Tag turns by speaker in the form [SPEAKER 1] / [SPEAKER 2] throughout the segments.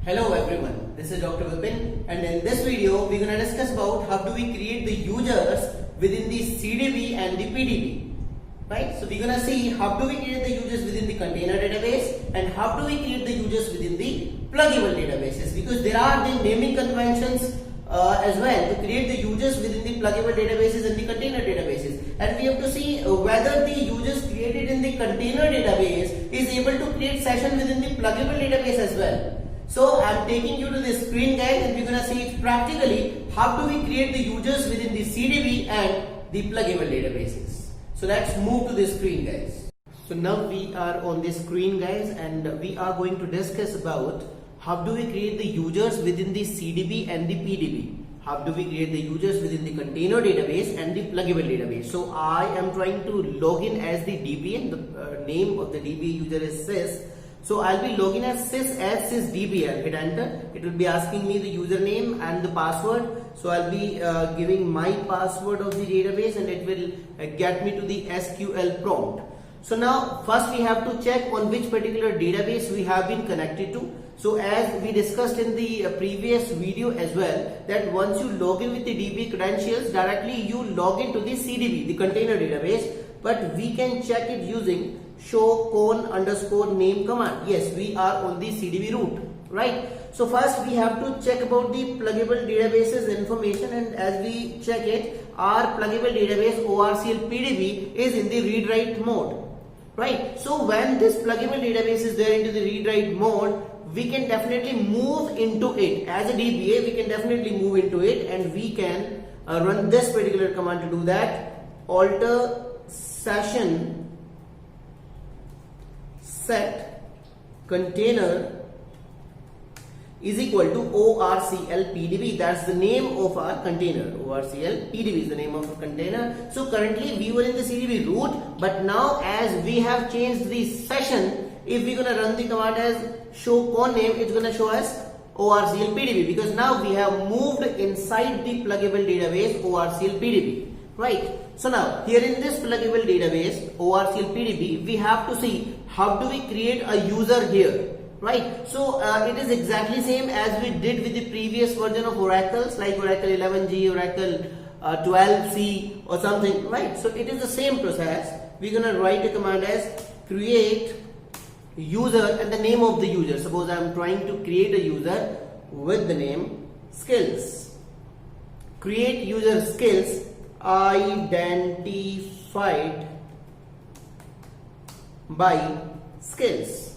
[SPEAKER 1] Hello everyone, this is Dr. Vipin, and in this video we're going to discuss about how do we create the users within the CDB and the PDB. Right? So we're going to see how do we create the users within the container database and how do we create the users within the pluggable databases, because there are the naming conventions as well to create the users within the pluggable databases and the container databases, and we have to see whether the users created in the container database is able to create session within the pluggable database as well. So I'm taking you to the screen, guys, and we're gonna see it practically how do we create the users within the CDB and the pluggable databases. So let's move to the screen, guys. So now we are on the screen, guys, and we are going to discuss about how do we create the users within the CDB and the PDB. How do we create the users within the container database and the pluggable database? So I am trying to log in as the DB, and the name of the DB user is sys. So I'll be logging as sysdb. I'll hit enter. It will be asking me the username and the password. So I'll be giving my password of the database, and it will get me to the SQL prompt. So now first we have to check on which particular database we have been connected to. So as we discussed in the previous video as well, that once you log in with the DB credentials, directly you log into the CDB, the container database, but we can check it using show con_name command. Yes, we are on the CDB root, right? So first we have to check about the pluggable databases information, and as we check it, our pluggable database ORCL PDB is in the read-write mode, right? So when this pluggable database is there into the read-write mode, we can definitely move into it as a DBA. We can definitely move into it, and we can run this particular command to do that. Alter session set container is equal to ORCL PDB. That's the name of our container. ORCL PDB is the name of our container. So currently we were in the CDB root, but now as we have changed the session, if we're gonna run the command as show con name, it's gonna show us ORCL PDB, because now we have moved inside the pluggable database ORCL PDB. Right. So now here in this pluggable database ORCL PDB, we have to see how do we create a user here. Right. So it is exactly same as we did with the previous version of Oracles, like Oracle 11G, Oracle 12C or something. Right. So it is the same process. We're gonna write a command as create user and the name of the user. Suppose I'm trying to create a user with the name skills. Create user skills identified by skills.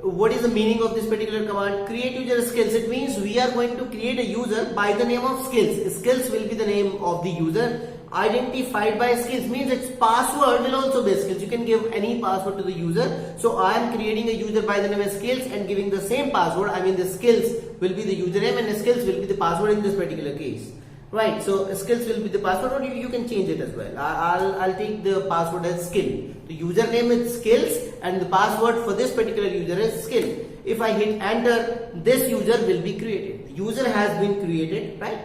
[SPEAKER 1] What is the meaning of this particular command? Create user skills. It means we are going to create a user by the name of skills. Skills will be the name of the user. Identified by skills means its password will also be skills. You can give any password to the user. So I am creating a user by the name of skills and giving the same password. I mean the skills will be the username and the skills will be the password in this particular case. Right, so skills will be the password, or you can change it as well. I'll take the password as skill. The username is skills and the password for this particular user is skill. If I hit enter, this user will be created. The user has been created, right?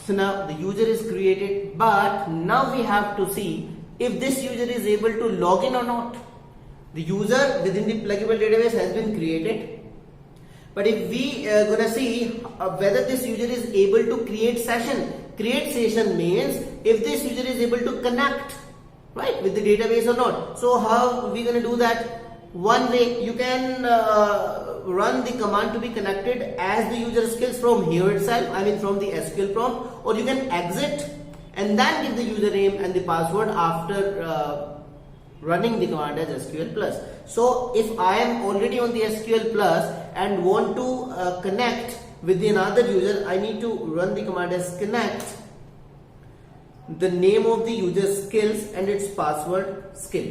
[SPEAKER 1] So now the user is created, but now we have to see if this user is able to log in or not. The user within the pluggable database has been created. But if we gonna see whether this user is able to create session means if this user is able to connect, right, with the database or not. So how we gonna do that? One way you can run the command to be connected as the user skills from here itself, I mean from the SQL prompt, or you can exit and then give the username and the password after running the command as SQL plus. So if I am already on the SQL plus and want to connect with another user, I need to run the command as connect, the name of the user skills and its password skill.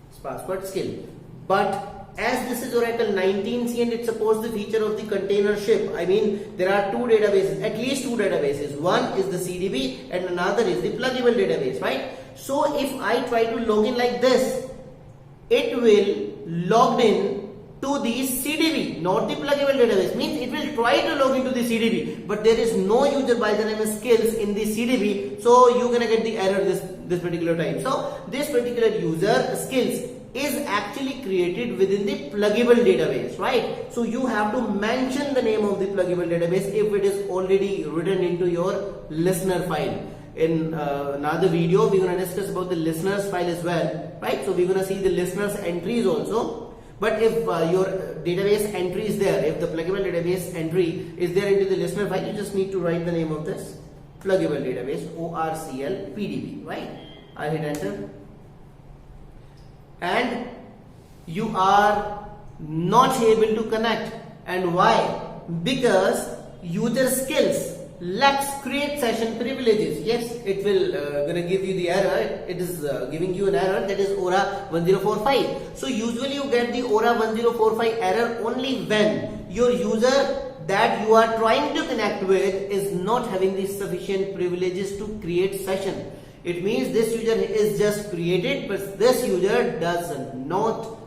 [SPEAKER 1] Its password skill. But as this is Oracle 19c and it supports the feature of the container ship, I mean there are two databases, at least two databases. One is the CDB and another is the pluggable database, right? So if I try to log in like this, it will log in to the CDB, not the pluggable database. Means it will try to log into the CDB, but there is no user by the name of skills in the CDB, so you're gonna get the error this particular time. So this particular user skills is actually created within the pluggable database, right? So you have to mention the name of the pluggable database if it is already written into your listener file. In another video, we're going to discuss about the listeners file as well, right? So we're going to see the listeners entries also. But if your database entry is there, if the pluggable database entry is there into the listener file, you just need to write the name of this pluggable database, ORCL PDB, right? I'll hit enter. And you are not able to connect. And why? Because user skills lacks create session privileges. Yes, it will gonna give you the error. It is giving you an error, that is ORA 1045. So usually you get the ORA 1045 error only when your user that you are trying to connect with is not having the sufficient privileges to create session. It means this user is just created, but this user does not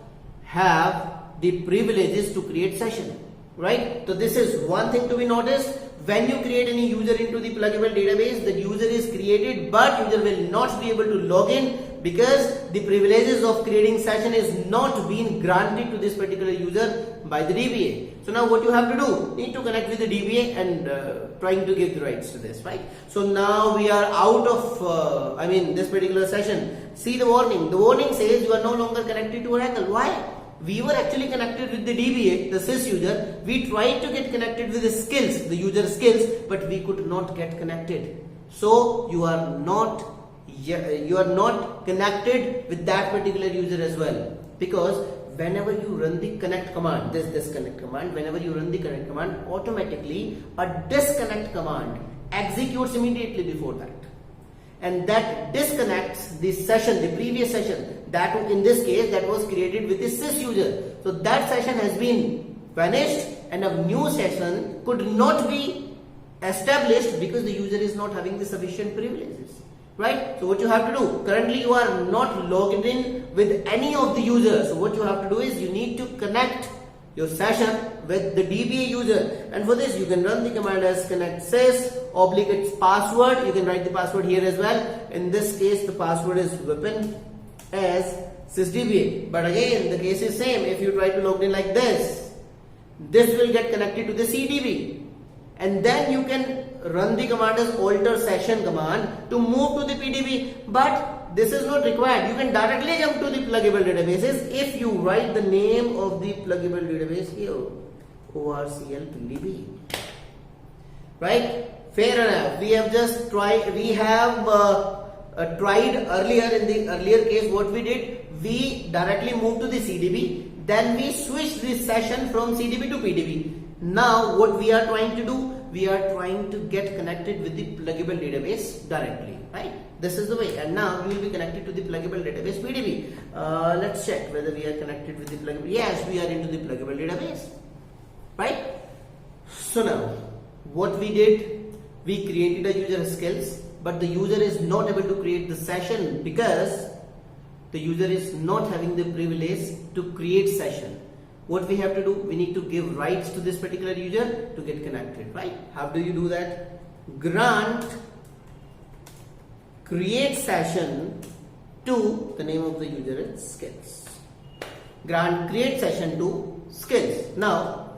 [SPEAKER 1] have the privileges to create session, right? So this is one thing to be noticed. When you create any user into the pluggable database, the user is created, but user will not be able to log in because the privileges of creating session is not being granted to this particular user by the DBA. So now what you have to do, need to connect with the DBA and trying to give the rights to this, right? So now we are out of, this particular session. See the warning. The warning says you are no longer connected to Oracle. Why? We were actually connected with the DBA, the sys user. We tried to get connected with the skills, the user skills, but we could not get connected. So you are not connected with that particular user as well, because whenever you run the connect command, this disconnect command, whenever you run the connect command, automatically a disconnect command executes immediately before that. And that disconnects the session, the previous session, that in this case that was created with the sys user. So that session has been vanished and a new session could not be established because the user is not having the sufficient privileges, right? So what you have to do, currently you are not logged in with any of the users. So what you have to do is you need to connect your session with the DBA user, and for this you can run the command as connect sys / its password. You can write the password here as well. In this case the password is weapon as sysdba, but again the case is same. If you try to log in like this will get connected to the CDB, and then you can run the command as alter session command to move to the PDB, but this is not required. You can directly jump to the pluggable databases if you write the name of the pluggable database here, ORCL PDB, right? Fair enough. We have just tried, we have tried earlier. In the earlier case what we did, we directly moved to the CDB, then we switched the session from CDB to PDB. Now what we are trying to do, we are trying to get connected with the pluggable database directly, right? This is the way, and now we will be connected to the pluggable database PDB. Let's check whether we are connected with the pluggable. Yes, we are into the pluggable database, right? So now what we did, we created a user skills, but the user is not able to create the session because the user is not having the privilege to create session. What we have to do, we need to give rights to this particular user to get connected, right? How do you do that? Grant create session to the name of the user is skills. Grant create session to skills. Now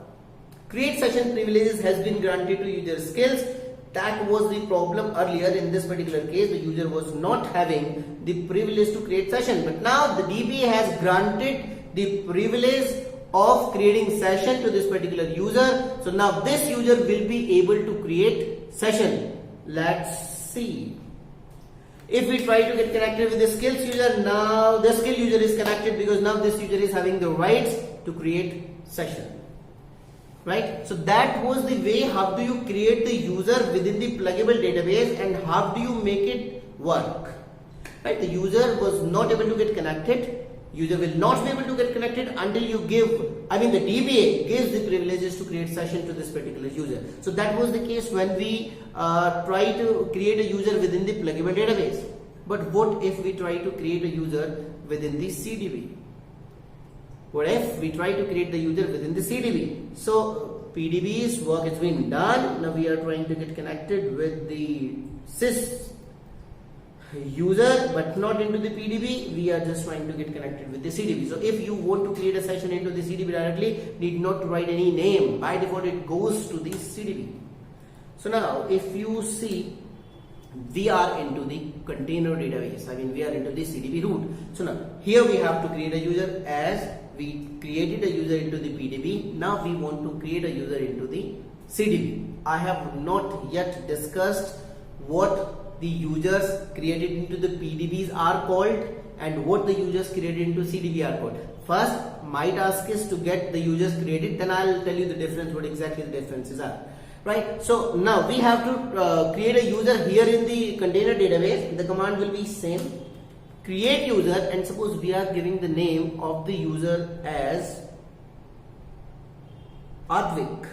[SPEAKER 1] create session privileges has been granted to user skills. That was the problem earlier. In this particular case, the user was not having the privilege to create session, but now the DBA has granted the privilege of creating session to this particular user. So now this user will be able to create session. Let's see. If we try to get connected with the skills user, now the skill user is connected because now this user is having the rights to create session, right? So that was the way how do you create the user within the pluggable database and how do you make it work, right? The user was not able to get connected. User will not be able to get connected until you give, the DBA gives the privileges to create session to this particular user. So that was the case when we try to create a user within the pluggable database. But what if we try to create a user within the CDB? What if we try to create the user within the CDB? So PDB's work has been done. Now we are trying to get connected with the sys user but not into the PDB. We are just trying to get connected with the CDB. So if you want to create a session into the CDB directly, need not to write any name. By default it goes to the CDB. So now if you see, we are into the container database. We are into the CDB root. So now here we have to create a user, as we created a user into the PDB. Now we want to create a user into the CDB. I have not yet discussed what the users created into the PDBs are called and what the users created into CDB are called. First, my task is to get the users created, then I'll tell you the difference, what exactly the differences are. Right, so now we have to create a user here in the container database. The command will be same, create user, and suppose we are giving the name of the user as Advik.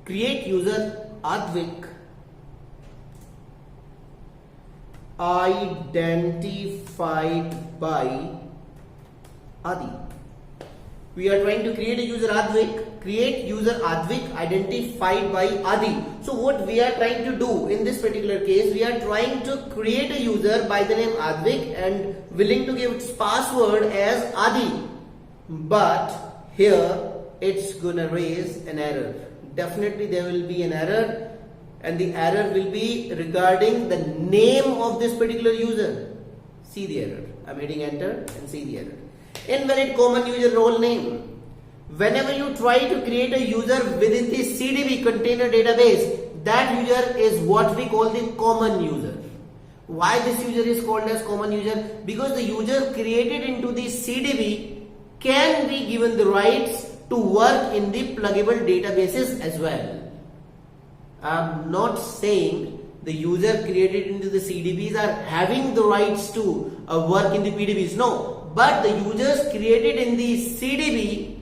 [SPEAKER 1] Create user Advik, identified by Adi. We are trying to create a user Advik, create user Advik identified by Adi. So what we are trying to do in this particular case, we are trying to create a user by the name Advik and willing to give its password as Adi. But here it's gonna raise an error. Definitely there will be an error, and the error will be regarding the name of this particular user. See the error. I'm hitting enter and see the error. Invalid common user role name. Whenever you try to create a user within the CDB container database, that user is what we call the common user. Why this user is called as common user? Because the user created into the CDB can be given the rights to work in the pluggable databases as well. I'm not saying the user created into the CDBs are having the rights to work in the PDBs. No. But the users created in the CDB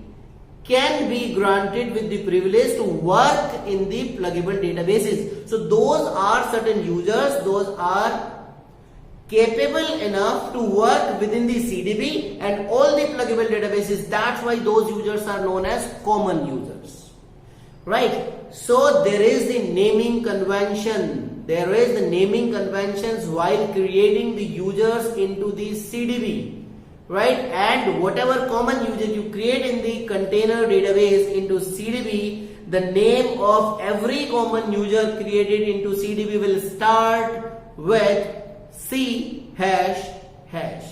[SPEAKER 1] can be granted with the privilege to work in the pluggable databases. So those are certain users, those are capable enough to work within the CDB and all the pluggable databases. That's why those users are known as common users. Right? So there is the naming convention. There is the naming conventions while creating the users into the CDB. Right, and whatever common user you create in the container database into CDB, the name of every common user created into CDB will start with C hash hash.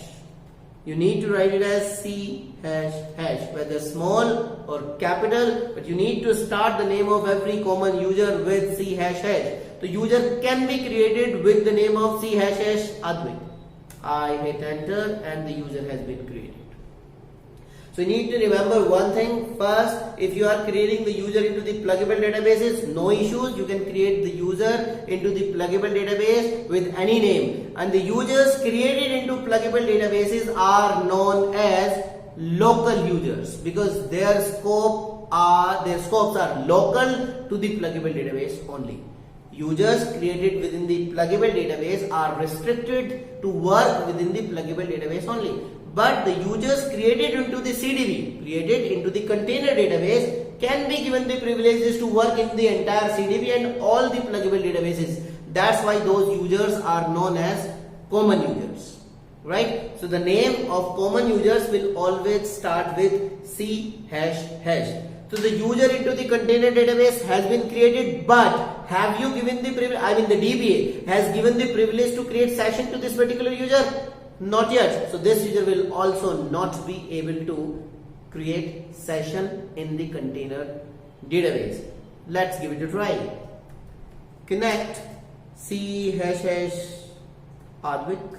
[SPEAKER 1] You need to write it as C hash hash, whether small or capital, but you need to start the name of every common user with C hash hash. The user can be created with the name of C hash hash Advik. I hit enter and the user has been created. So you need to remember one thing. First, if you are creating the user into the pluggable databases, no issues. You can create the user into the pluggable database with any name. And the users created into pluggable databases are known as local users because their scopes are local to the pluggable database only. Users created within the pluggable database are restricted to work within the pluggable database only. But the users created into the CDB, created into the container database, can be given the privileges to work in the entire CDB and all the pluggable databases. That's why those users are known as common users. Right? So the name of common users will always start with C hash hash. So the user into the container database has been created, but have you given the privilege, the DBA has given the privilege to create session to this particular user? Not yet. So this user will also not be able to create session in the container database. Let's give it a try. Connect C hash hash Advik.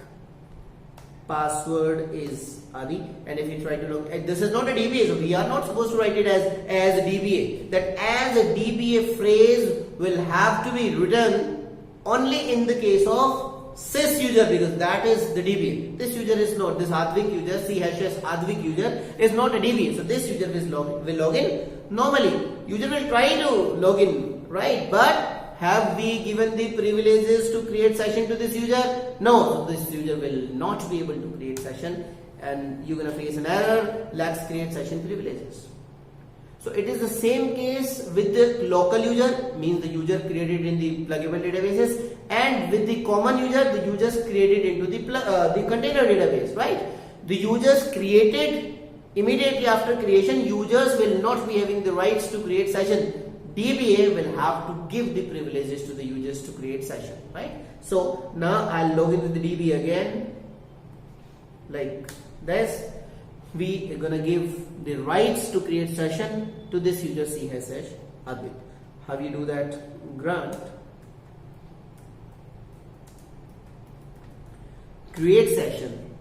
[SPEAKER 1] Password is Adi, and if you try to look at this is not a DBA, so we are not supposed to write it as a DBA. That as a DBA phrase will have to be written only in the case of sys user, because that is the DBA. This user is not, this Advik user, C hash hash Advik user is not a DBA. So this user will log in normally. User will try to log in, right? But have we given the privileges to create session to this user? No, so this user will not be able to create session and you're going to face an error. Let's create session privileges. So it is the same case with the local user, means the user created in the pluggable databases, and with the common user, the users created into the container database, right? The users created immediately after creation, users will not be having the rights to create session. DBA will have to give the privileges to the users to create session, right? So now I'll log into the DB again, like this. We are gonna give the rights to create session to this user CHH Advik. How you do that? Grant create session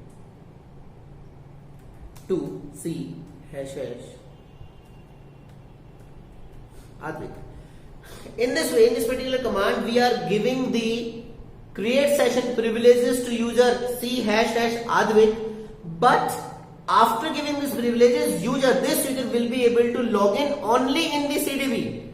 [SPEAKER 1] to CHH Advik. In this way, in this particular command, we are giving the create session privileges to user CHH Advik, but after giving these privileges, this user will be able to log in only in the CDB.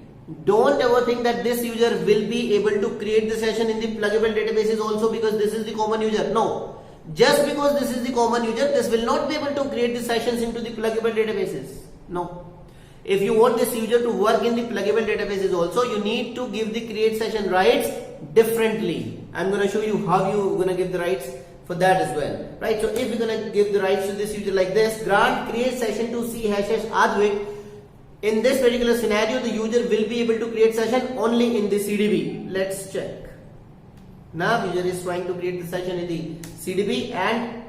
[SPEAKER 1] Don't ever think that this user will be able to create the session in the pluggable databases also because this is the common user. No. Just because this is the common user, this will not be able to create the sessions into the pluggable databases. No. If you want this user to work in the pluggable databases also, you need to give the create session rights differently. I'm going to show you how you're going to give the rights for that as well, right? So if we're going to give the rights to this user like this, grant create session to CHH Advik. In this particular scenario, the user will be able to create session only in the CDB. Let's check. Now user is trying to create the session in the CDB and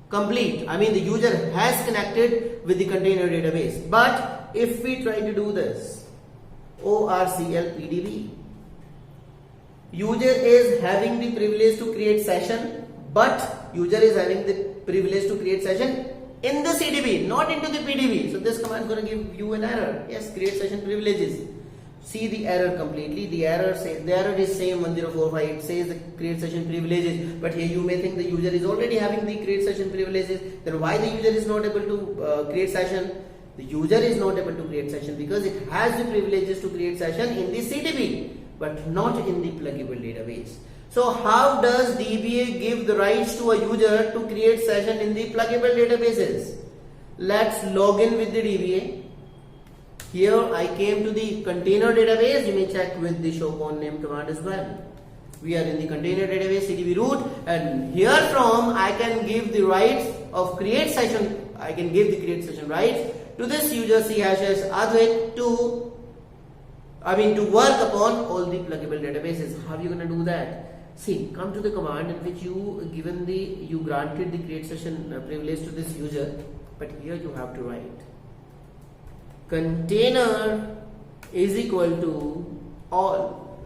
[SPEAKER 1] complete. I mean the user has connected with the container database. But if we try to do this, ORCL PDB, user is having the privilege to create session, but user is having the privilege to create session in the CDB, not into the PDB. So this command is going to give you an error. Yes, create session privileges. See the error completely. The error is same 1045. It says the create session privileges, but here you may think the user is already having the create session privileges. Then why the user is not able to create session? The user is not able to create session because it has the privileges to create session in the CDB, but not in the pluggable database. So how does DBA give the rights to a user to create session in the pluggable databases? Let's log in with the DBA. Here I came to the container database. You may check with the show con name command as well. We are in the container database CDB root, and here from I can give the rights of create session. I can give the create session rights to this user CHH Advik to work upon all the pluggable databases. How are you going to do that? See, come to the command in which you granted the create session privilege to this user, but here you have to write container is equal to all.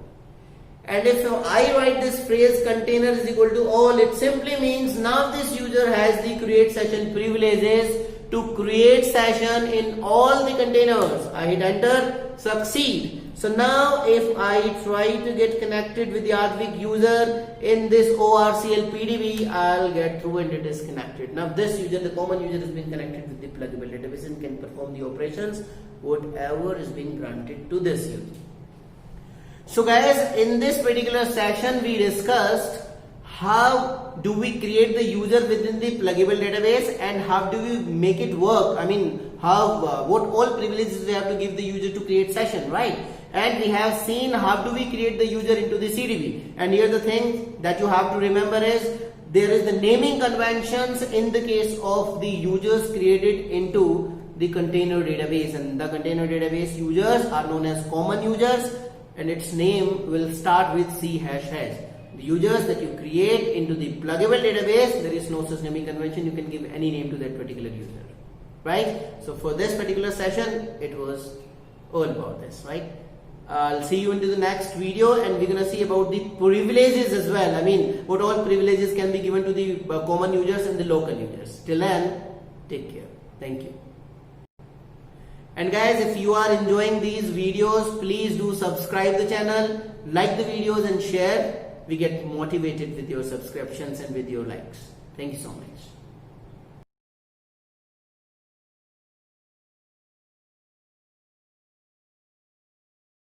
[SPEAKER 1] And if I write this phrase container is equal to all, it simply means now this user has the create session privileges to create session in all the containers. I hit enter, succeed. So now if I try to get connected with the Advik user in this ORCL PDB, I'll get through and it is connected. Now this user, the common user, has been connected with the pluggable database and can perform the operations whatever is being granted to this user. So guys, in this particular section we discussed how do we create the user within the pluggable database and how do we make it work. I mean what all privileges we have to give the user to create session, right? And we have seen how do we create the user into the CDB. And here the thing that you have to remember is there is the naming conventions in the case of the users created into the container database, and the container database users are known as common users and its name will start with CHH. The users that you create into the pluggable database, there is no such naming convention. You can give any name to that particular user, right? So for this particular session, it was all about this, right? I'll see you into the next video and we're gonna see about the privileges as well. I mean, what all privileges can be given to the common users and the local users. Till then, take care. Thank you. And guys, if you are enjoying these videos, please do subscribe the channel, like the videos and share. We get motivated with your subscriptions and with your likes. Thank you so much.